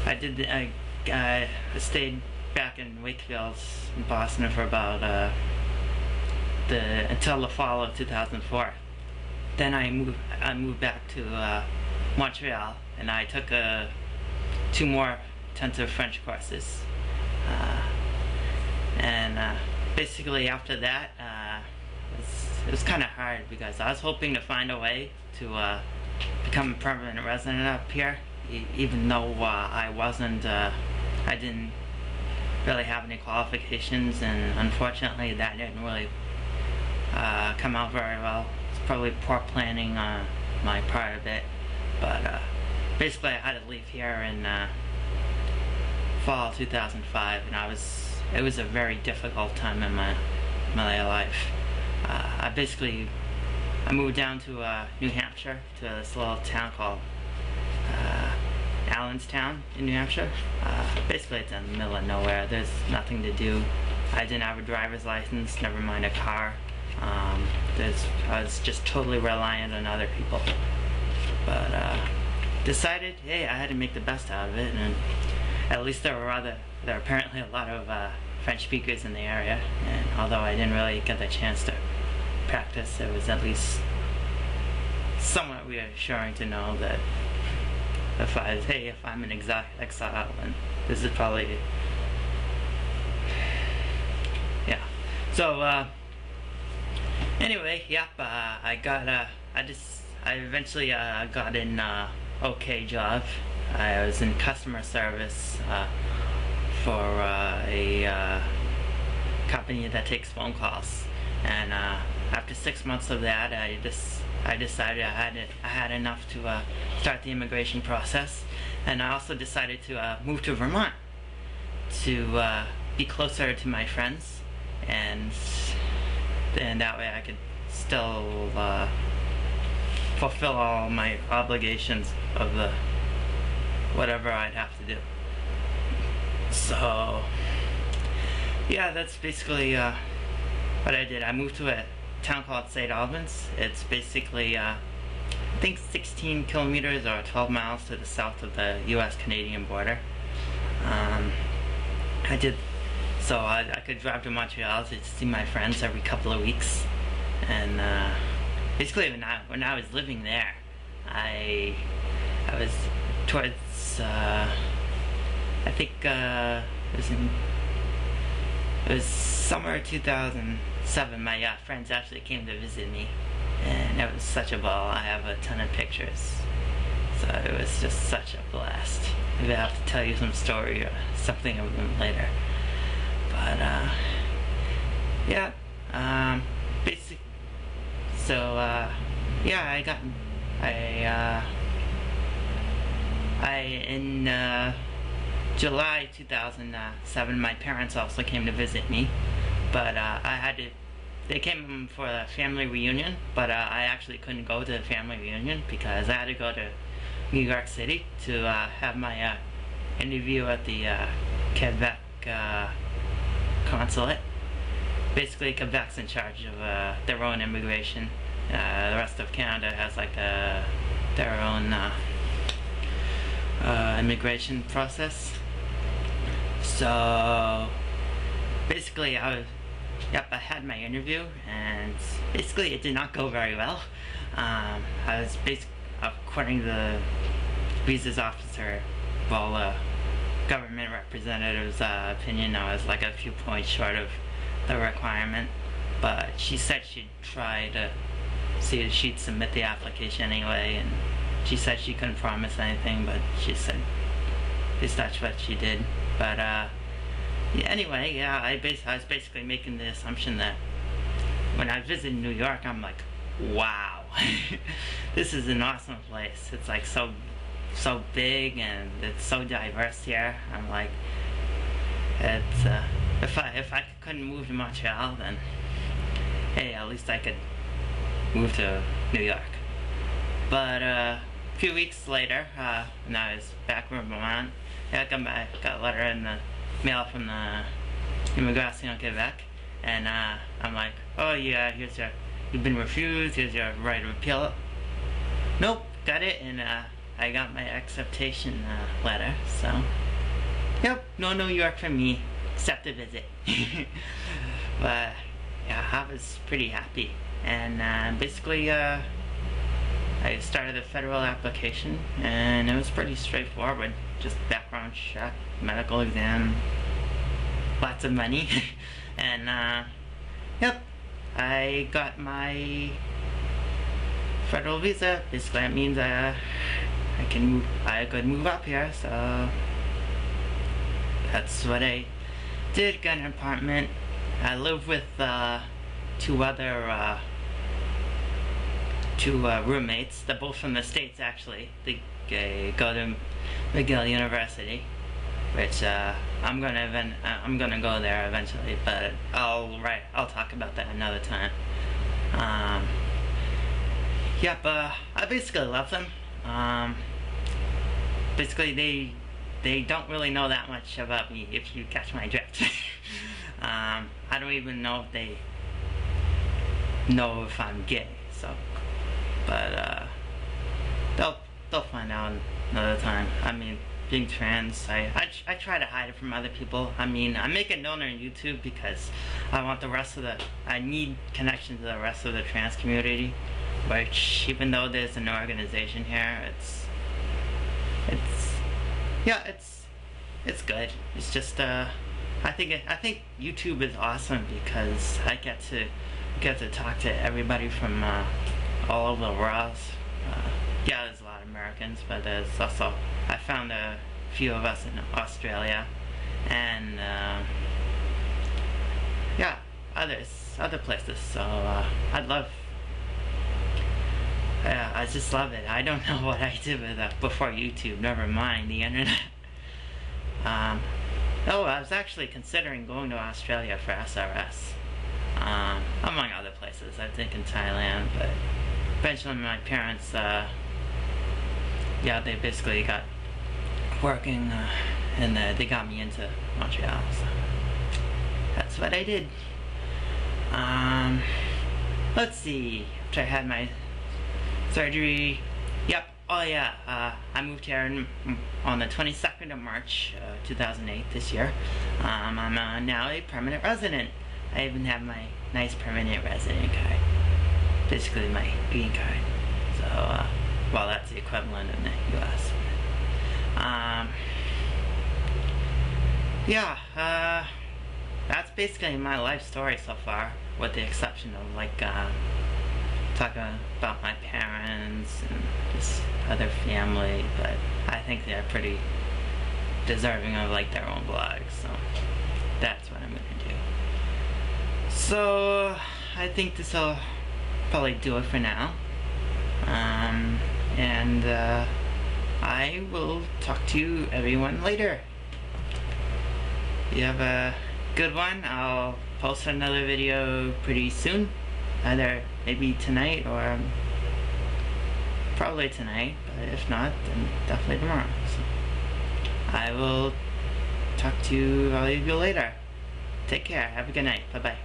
I stayed back in Wakefield, in Boston, for about until the fall of 2004. Then I moved back to Montreal, and I took 2 more intensive French courses. Basically after that, it was kind of hard because I was hoping to find a way to become a permanent resident up here, even though I didn't really have any qualifications, and unfortunately that didn't really come out very well. It's probably poor planning on my part of it, but basically I had to leave here in fall 2005, and it was a very difficult time in my life. I moved down to New Hampshire, to this little town called Allenstown in New Hampshire. Basically it's in the middle of nowhere. There's nothing to do. I didn't have a driver's license, never mind a car. I was just totally reliant on other people. But decided, hey, I had to make the best out of it, and at least there are apparently a lot of French speakers in the area, and although I didn't really get the chance to practice, it was at least somewhat reassuring to know that if I'm an exile, and this is probably, yeah. So anyway, yep. I eventually got an okay job. I was in customer service for a company that takes phone calls, and after 6 months of that, I decided I had enough to start the immigration process, and I also decided to move to Vermont to be closer to my friends, and that way I could still fulfill all my obligations of whatever I'd have to do. So yeah, that's basically what I did. I moved to a town called St. Albans. It's basically I think 16 kilometers or 12 miles to the south of the US-Canadian border. I could drive to Montreal to see my friends every couple of weeks, and basically when I was living there, I was towards I think it was summer 2007. My friends actually came to visit me, and it was such a ball. I have a ton of pictures, so it was just such a blast. Maybe I have to tell you some story or something of them later. But yeah, basic. So yeah, in July 2007, my parents also came to visit me, but they came for a family reunion, but I actually couldn't go to the family reunion because I had to go to New York City to have my interview at the Quebec consulate. Basically, Quebec's in charge of their own immigration. The rest of Canada has like their own immigration process. So basically I had my interview, and basically it did not go very well. According to the visas officer, government representative's opinion, I was like a few points short of the requirement, but she said she'd try to see if she'd submit the application anyway, and she said she couldn't promise anything, but she said at least that's what she did. But yeah, anyway, yeah, I was basically making the assumption that when I visited New York, I'm like, wow, this is an awesome place. It's like so big, and it's so diverse here. I'm like, it's if I couldn't move to Montreal, then hey, at least I could move to New York. But a few weeks later, when I was back in Vermont, I got a letter in the mail from the Immigration Quebec, and I'm like, oh yeah, you've been refused, here's your right of appeal. Nope, got it, and I got my acceptation letter, so yep, no New York for me, except a visit. But yeah, I was pretty happy, and basically I started a federal application, and it was pretty straightforward. Just background check, medical exam, lots of money, and yep, I got my federal visa. Basically, that means I could move up here. So that's what I did. Got an apartment. I live with two other roommates. They're both from the States, actually. They go to McGill University, which I'm gonna go there eventually, but I'll talk about that another time. Yeah, but I basically love them. Basically, they don't really know that much about me, if you catch my drift. I don't even know if they know if I'm gay, so, but they'll find out another time. I mean, being trans, I try to hide it from other people. I mean, I make it known on YouTube because I want I need connection to the rest of the trans community, which, even though there's an organization here, it's good. It's just I think YouTube is awesome because I get to talk to everybody from all over the world. Yeah, there's a lot of Americans, but there's also, I found a few of us in Australia, and yeah, other places. So I just love it. I don't know what I did with before YouTube, never mind the internet. Oh, I was actually considering going to Australia for SRS, among other places. I think in Thailand, but eventually my parents, yeah, they basically got working, and they got me into Montreal, so that's what I did. Let's see, after I had my surgery, yep, oh yeah, I moved here on the 22nd of March, 2008, this year. I'm now a permanent resident. I even have my nice permanent resident card, basically my green card. So, well, that's the equivalent in the US. Yeah, that's basically my life story so far, with the exception of, like, talking about my parents and just other family, but I think they're pretty deserving of, like, their own blogs, so that's what I'm gonna do. So I think this will probably do it for now, and I will talk to everyone later. You have a good one. I'll post another video pretty soon, either maybe tonight or probably tonight, but if not, then definitely tomorrow. So I will talk to all of you later. Take care. Have a good night. Bye bye.